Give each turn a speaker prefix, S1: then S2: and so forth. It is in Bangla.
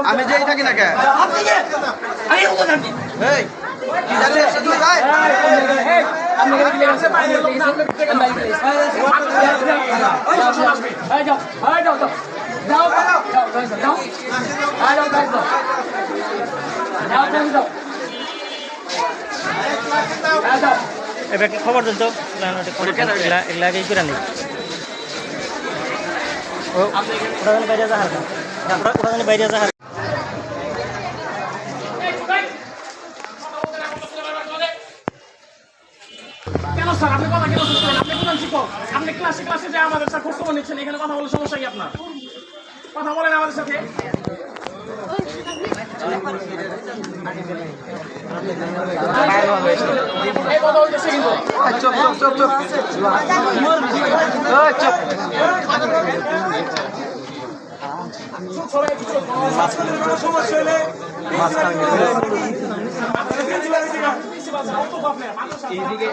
S1: আমি যেই থাকি না কে
S2: আপনি কে আমি ওকে জানি
S1: এই কি জানি একসাথে ভাই
S2: আপনি কি লেগেছে বাইরে যাও যাও
S3: এবার কি খবর দিন তো এগুলা কি করে নেই ওরা বাইরে যা হালকা ওরা বাইরে যা
S2: কেন স্যার আপনি কথা কেন শুনছেন আপনি কোন শিক্ষক আপনি ক্লাসে যে আমাদের স্যার খোঁজ খবর নিচ্ছেন এখানে কথা বলার সমস্যা কি আপনার কথা বলেন আমাদের সাথে এই কথা হইতেছে কিন্তু
S1: চুপ চুপ চুপ চুপ ওই চুপ
S2: সমস্যা হলে
S4: এদিকে